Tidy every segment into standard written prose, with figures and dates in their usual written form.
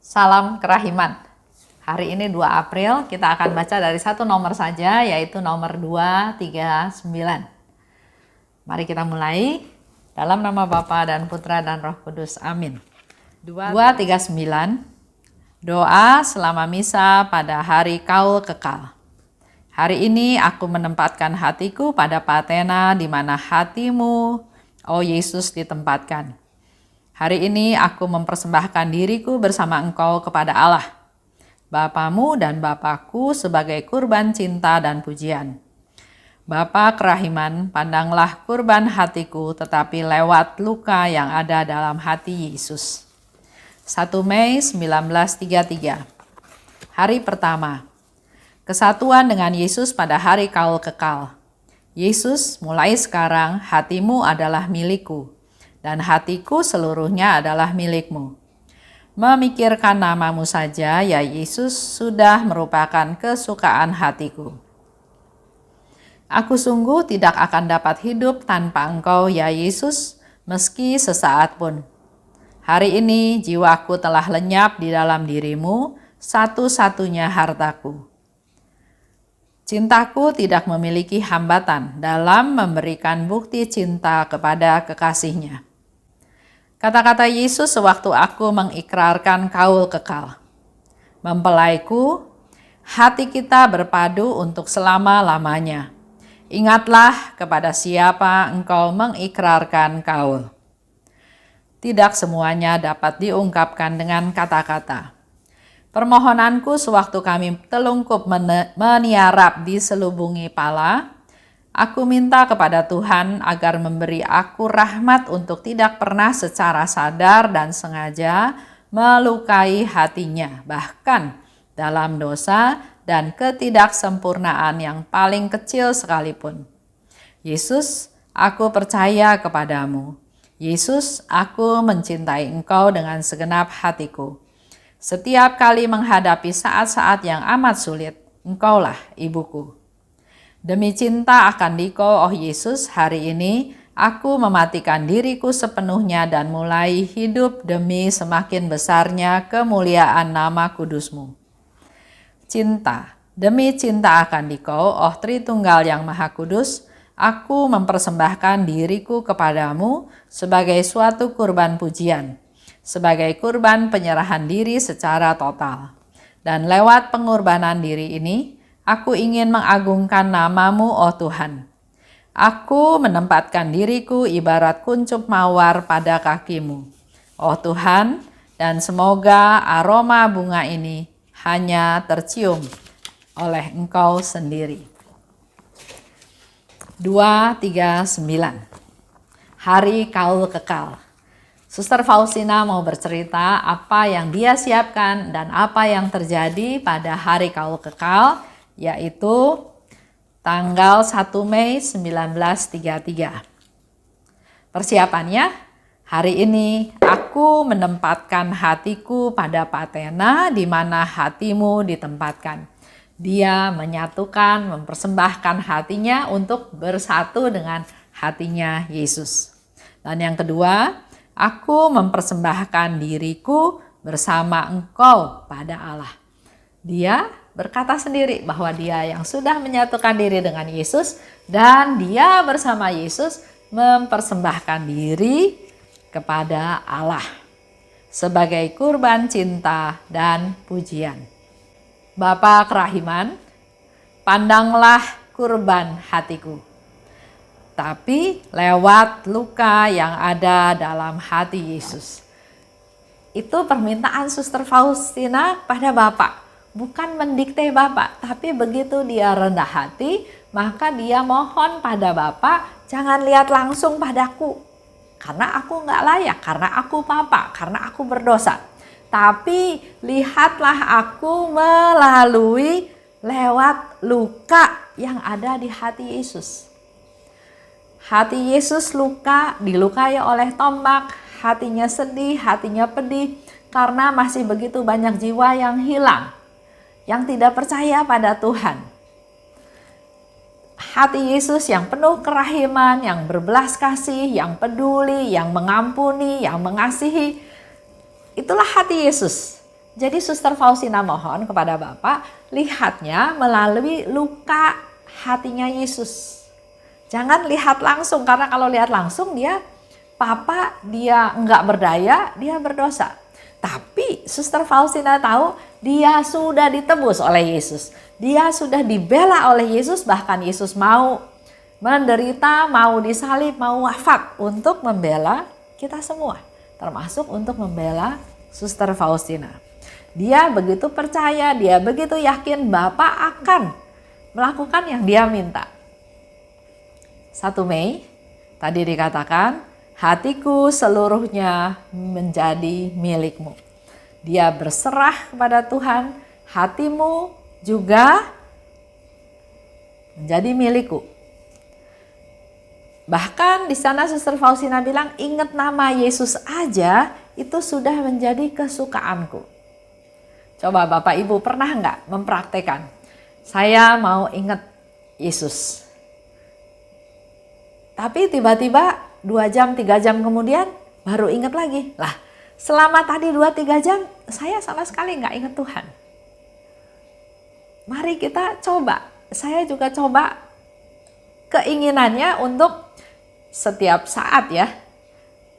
Salam kerahiman. Hari ini 2 April kita akan baca dari satu nomor saja, yaitu nomor 239. Mari kita mulai. Dalam nama Bapa dan Putra dan Roh Kudus. Amin. 239. Doa selama misa pada hari Kaul Kekal. Hari ini aku menempatkan hatiku pada patena di mana hatimu, oh Yesus, ditempatkan. Hari ini aku mempersembahkan diriku bersama Engkau kepada Allah, Bapamu dan Bapakku sebagai kurban cinta dan pujian. Bapa kerahiman, pandanglah kurban hatiku tetapi lewat luka yang ada dalam hati Yesus. 1 Mei 1933. Hari pertama. Kesatuan dengan Yesus pada hari Kaul Kekal. Yesus, mulai sekarang hatimu adalah milikku, dan hatiku seluruhnya adalah milikmu. Memikirkan namamu saja, ya Yesus, sudah merupakan kesukaan hatiku. Aku sungguh tidak akan dapat hidup tanpa Engkau, ya Yesus, meski sesaat pun. Hari ini jiwaku telah lenyap di dalam dirimu, satu-satunya hartaku. Cintaku tidak memiliki hambatan dalam memberikan bukti cinta kepada kekasihnya. Kata-kata Yesus sewaktu aku mengikrarkan Kaul Kekal. Mempelaiku, hati kita berpadu untuk selama-lamanya. Ingatlah kepada siapa engkau mengikrarkan kaul. Tidak semuanya dapat diungkapkan dengan kata-kata. Permohonanku sewaktu kami telungkup meniarap di selubungi pala, aku minta kepada Tuhan agar memberi aku rahmat untuk tidak pernah secara sadar dan sengaja melukai hatinya, bahkan dalam dosa dan ketidaksempurnaan yang paling kecil sekalipun. Yesus, aku percaya kepadamu. Yesus, aku mencintai Engkau dengan segenap hatiku. Setiap kali menghadapi saat-saat yang amat sulit, Engkaulah ibuku. Demi cinta akan Dikau, oh Yesus, hari ini aku mematikan diriku sepenuhnya dan mulai hidup demi semakin besarnya kemuliaan nama kudus-Mu. Cinta, demi cinta akan Dikau, oh Tritunggal yang Maha Kudus, aku mempersembahkan diriku kepadamu sebagai suatu kurban pujian, sebagai kurban penyerahan diri secara total. Dan lewat pengorbanan diri ini, aku ingin mengagungkan namamu, oh Tuhan. Aku menempatkan diriku ibarat kuncup mawar pada kakimu, oh Tuhan, dan semoga aroma bunga ini hanya tercium oleh Engkau sendiri. 239. Hari Kaul Kekal. Suster Faustina mau bercerita apa yang dia siapkan dan apa yang terjadi pada hari Kaul Kekal, yaitu tanggal 1 Mei 1933. Persiapannya, hari ini aku menempatkan hatiku pada patena di mana hatimu ditempatkan. Dia menyatukan, mempersembahkan hatinya untuk bersatu dengan hatinya Yesus. Dan yang kedua, aku mempersembahkan diriku bersama Engkau pada Allah. Dia berkata sendiri bahwa dia yang sudah menyatukan diri dengan Yesus dan dia bersama Yesus mempersembahkan diri kepada Allah sebagai kurban cinta dan pujian. Bapa kerahiman, pandanglah kurban hatiku, tapi lewat luka yang ada dalam hati Yesus. Itu permintaan Suster Faustina pada Bapak. Bukan mendikte Bapak, tapi begitu dia rendah hati, maka dia mohon pada Bapak, jangan lihat langsung padaku. Karena aku gak layak, karena aku Bapak, karena aku berdosa. Tapi lihatlah aku melalui lewat luka yang ada di hati Yesus. Hati Yesus luka, dilukai oleh tombak, hatinya sedih, hatinya pedih, karena masih begitu banyak jiwa yang hilang, yang tidak percaya pada Tuhan. Hati Yesus yang penuh kerahiman, yang berbelas kasih, yang peduli, yang mengampuni, yang mengasihi, itulah hati Yesus. Jadi Suster Faustina mohon kepada Bapak, lihatnya melalui luka hatinya Yesus. Jangan lihat langsung, karena kalau lihat langsung dia nggak berdaya, dia berdosa. Tapi Suster Faustina tahu dia sudah ditebus oleh Yesus. Dia sudah dibela oleh Yesus, bahkan Yesus mau menderita, mau disalib, mau wafat untuk membela kita semua. Termasuk untuk membela Suster Faustina. Dia begitu percaya, dia begitu yakin Bapak akan melakukan yang dia minta. 1 Mei tadi dikatakan, hatiku seluruhnya menjadi milikmu. Dia berserah kepada Tuhan, hatimu juga menjadi milikku. Bahkan di sana Suster Faustina bilang, ingat nama Yesus aja itu sudah menjadi kesukaanku. Coba Bapak Ibu pernah nggak mempraktekkan? Saya mau ingat Yesus. Tapi tiba-tiba 2 jam, 3 jam kemudian baru ingat lagi. Lah, selama tadi 2-3 jam saya sama sekali nggak ingat Tuhan. Mari kita coba. Saya juga coba keinginannya untuk setiap saat ya.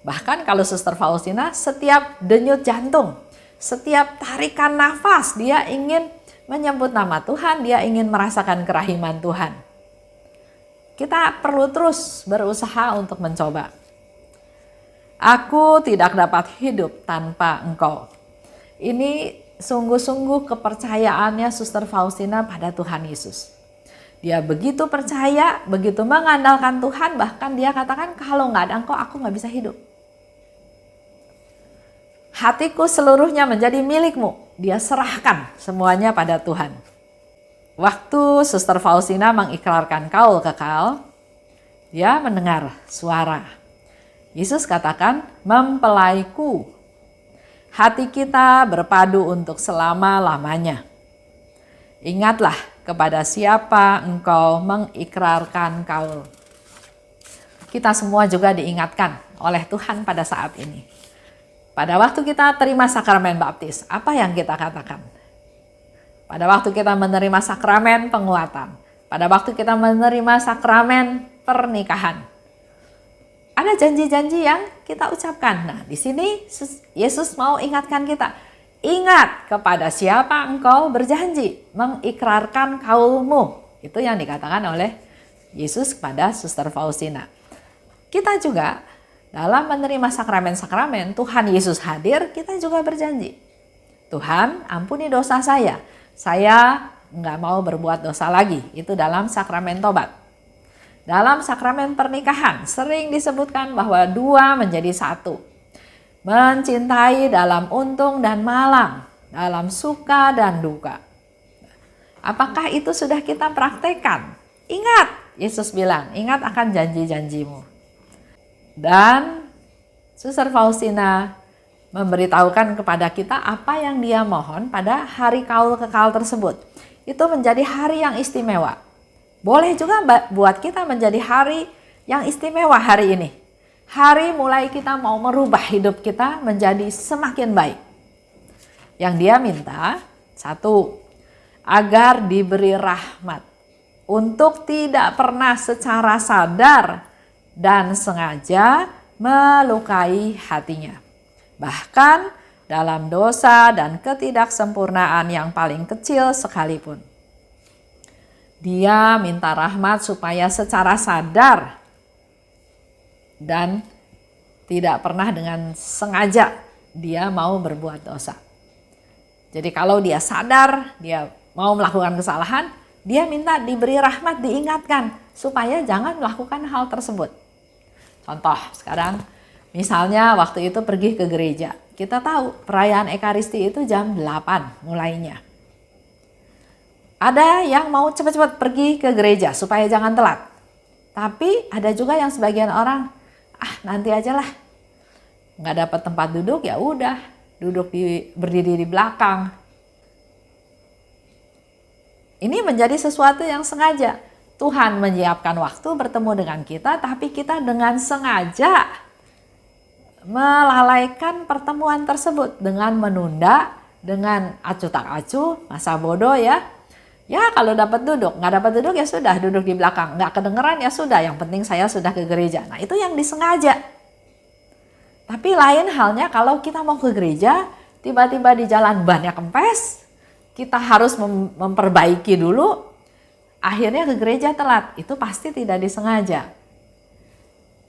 Bahkan kalau Suster Faustina setiap denyut jantung, setiap tarikan nafas dia ingin menyebut nama Tuhan, dia ingin merasakan kerahiman Tuhan. Kita perlu terus berusaha untuk mencoba. Aku tidak dapat hidup tanpa Engkau. Ini sungguh-sungguh kepercayaannya Suster Faustina pada Tuhan Yesus. Dia begitu percaya, begitu mengandalkan Tuhan, bahkan dia katakan kalau nggak ada Engkau aku nggak bisa hidup. Hatiku seluruhnya menjadi milikmu. Dia serahkan semuanya pada Tuhan. Waktu Suster Faustina mengikrarkan kaul kekal, dia mendengar suara. Yesus katakan, mempelaiku. Hati kita berpadu untuk selama-lamanya. Ingatlah kepada siapa engkau mengikrarkan kaul. Kita semua juga diingatkan oleh Tuhan pada saat ini. Pada waktu kita terima sakramen baptis, apa yang kita katakan? Pada waktu kita menerima sakramen penguatan, pada waktu kita menerima sakramen pernikahan, ada janji-janji yang kita ucapkan. Nah, di sini Yesus mau ingatkan kita, ingat kepada siapa engkau berjanji, mengikrarkan kaulmu. Itu yang dikatakan oleh Yesus kepada Suster Faustina. Kita juga dalam menerima sakramen-sakramen, Tuhan Yesus hadir, kita juga berjanji. Tuhan, ampuni dosa saya nggak mau berbuat dosa lagi. Itu dalam sakramen tobat. Dalam sakramen pernikahan, sering disebutkan bahwa 2 menjadi 1. Mencintai dalam untung dan malang, dalam suka dan duka. Apakah itu sudah kita praktekkan? Ingat, Yesus bilang, ingat akan janji-janjimu. Dan Suster Faustina memberitahukan kepada kita apa yang dia mohon pada hari kaul kekal tersebut. Itu menjadi hari yang istimewa. Boleh juga buat kita menjadi hari yang istimewa hari ini. Hari mulai kita mau merubah hidup kita menjadi semakin baik. Yang dia minta, 1, agar diberi rahmat untuk tidak pernah secara sadar dan sengaja melukai hatinya. Bahkan dalam dosa dan ketidaksempurnaan yang paling kecil sekalipun. Dia minta rahmat supaya secara sadar dan tidak pernah dengan sengaja dia mau berbuat dosa. Jadi kalau dia sadar, dia mau melakukan kesalahan, dia minta diberi rahmat, diingatkan supaya jangan melakukan hal tersebut. Contoh sekarang, misalnya waktu itu pergi ke gereja. Kita tahu perayaan Ekaristi itu jam 8 mulainya. Ada yang mau cepat-cepat pergi ke gereja supaya jangan telat. Tapi ada juga yang sebagian orang, nanti aja lah. Nggak dapat tempat duduk, ya udah duduk berdiri di belakang. Ini menjadi sesuatu yang sengaja. Tuhan menyiapkan waktu bertemu dengan kita, tapi kita dengan sengaja melalaikan pertemuan tersebut dengan menunda dengan acuh tak acuh, masa bodoh ya. Ya kalau dapat duduk, nggak dapat duduk ya sudah duduk di belakang. Nggak kedengeran ya sudah, yang penting saya sudah ke gereja. Nah itu yang disengaja. Tapi lain halnya kalau kita mau ke gereja, tiba-tiba di jalan bannya kempes, kita harus memperbaiki dulu, akhirnya ke gereja telat. Itu pasti tidak disengaja.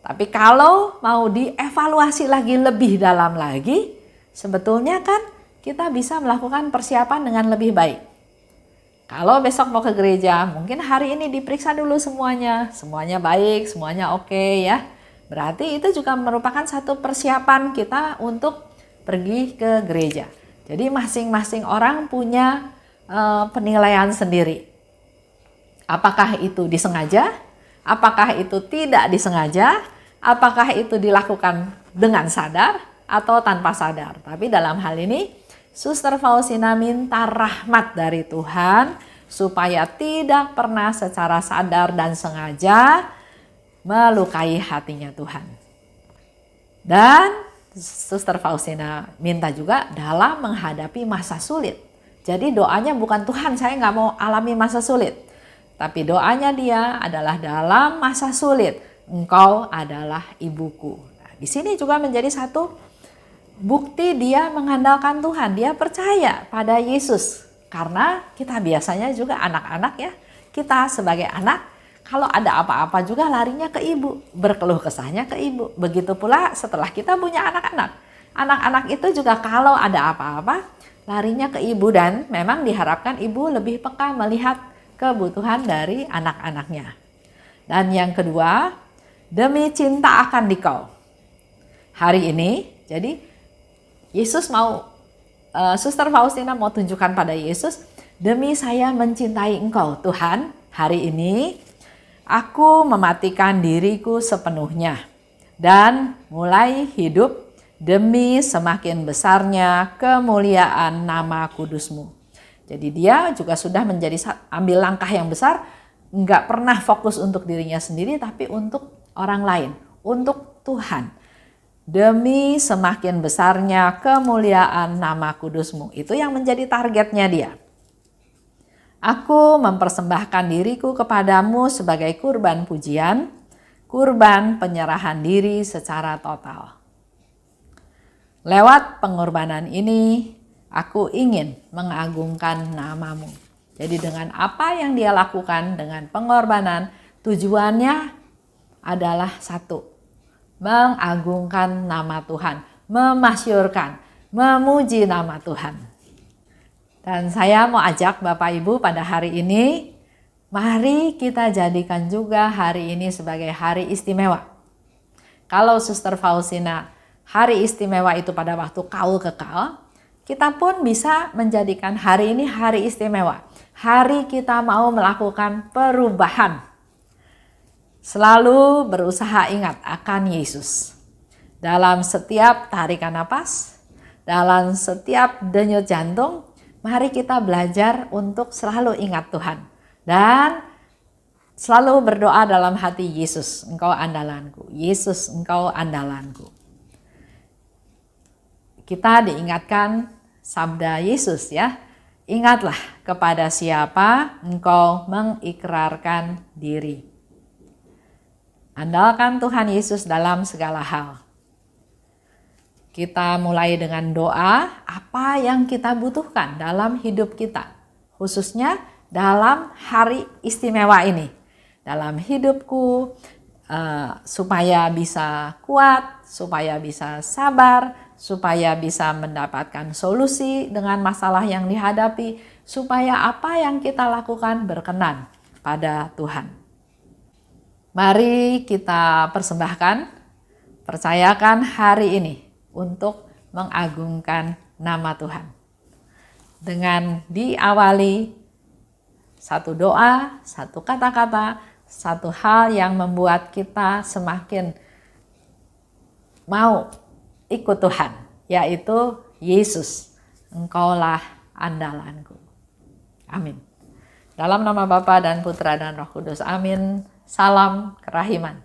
Tapi kalau mau dievaluasi lagi lebih dalam lagi, sebetulnya kan kita bisa melakukan persiapan dengan lebih baik. Kalau besok mau ke gereja, mungkin hari ini diperiksa dulu semuanya baik, semuanya oke ya. Berarti itu juga merupakan satu persiapan kita untuk pergi ke gereja. Jadi masing-masing orang punya penilaian sendiri. Apakah itu disengaja? Apakah itu tidak disengaja? Apakah itu dilakukan dengan sadar atau tanpa sadar? Tapi dalam hal ini, Suster Faustina minta rahmat dari Tuhan supaya tidak pernah secara sadar dan sengaja melukai hatinya Tuhan. Dan Suster Faustina minta juga dalam menghadapi masa sulit. Jadi doanya bukan Tuhan saya nggak mau alami masa sulit. Tapi doanya dia adalah dalam masa sulit, Engkau adalah ibuku. Nah, di sini juga menjadi satu bukti dia mengandalkan Tuhan, dia percaya pada Yesus. Karena kita biasanya juga anak-anak ya, kita sebagai anak kalau ada apa-apa juga larinya ke ibu, berkeluh kesahnya ke ibu. Begitu pula setelah kita punya anak-anak. Anak-anak itu juga kalau ada apa-apa larinya ke ibu dan memang diharapkan ibu lebih peka melihat kebutuhan dari anak-anaknya. Dan yang kedua, demi cinta akan dikau. Hari ini, jadi Yesus mau, Suster Faustina mau tunjukkan pada Yesus, demi saya mencintai engkau Tuhan, hari ini aku mematikan diriku sepenuhnya dan mulai hidup demi semakin besarnya kemuliaan nama kudus-Mu. Jadi dia juga sudah ambil langkah yang besar, nggak pernah fokus untuk dirinya sendiri, tapi untuk orang lain, untuk Tuhan. Demi semakin besarnya kemuliaan nama kudus-Mu. Itu yang menjadi targetnya dia. Aku mempersembahkan diriku kepadamu sebagai kurban pujian, kurban penyerahan diri secara total. Lewat pengorbanan ini, aku ingin mengagungkan nama-Mu. Jadi dengan apa yang dia lakukan dengan pengorbanan, tujuannya adalah satu, mengagungkan nama Tuhan, memasyurkan, memuji nama Tuhan. Dan saya mau ajak Bapak Ibu pada hari ini, mari kita jadikan juga hari ini sebagai hari istimewa. Kalau Suster Faustina hari istimewa itu pada waktu kaul kekal, kita pun bisa menjadikan hari ini hari istimewa. Hari kita mau melakukan perubahan. Selalu berusaha ingat akan Yesus. Dalam setiap tarikan napas, dalam setiap denyut jantung, mari kita belajar untuk selalu ingat Tuhan. Dan selalu berdoa dalam hati, Yesus, Engkau andalanku. Yesus, Engkau andalanku. Kita diingatkan sabda Yesus ya. Ingatlah kepada siapa engkau mengikrarkan diri. Andalkan Tuhan Yesus dalam segala hal. Kita mulai dengan doa apa yang kita butuhkan dalam hidup kita. Khususnya dalam hari istimewa ini. Dalam hidupku supaya bisa kuat, supaya bisa sabar, supaya bisa mendapatkan solusi dengan masalah yang dihadapi, supaya apa yang kita lakukan berkenan pada Tuhan. Mari kita persembahkan, percayakan hari ini untuk mengagungkan nama Tuhan. Dengan diawali satu doa, satu kata-kata, satu hal yang membuat kita semakin mau ikut Tuhan, yaitu Yesus, Engkaulah andalanku. Amin. Dalam nama Bapa dan Putra dan Roh Kudus, amin. Salam kerahiman.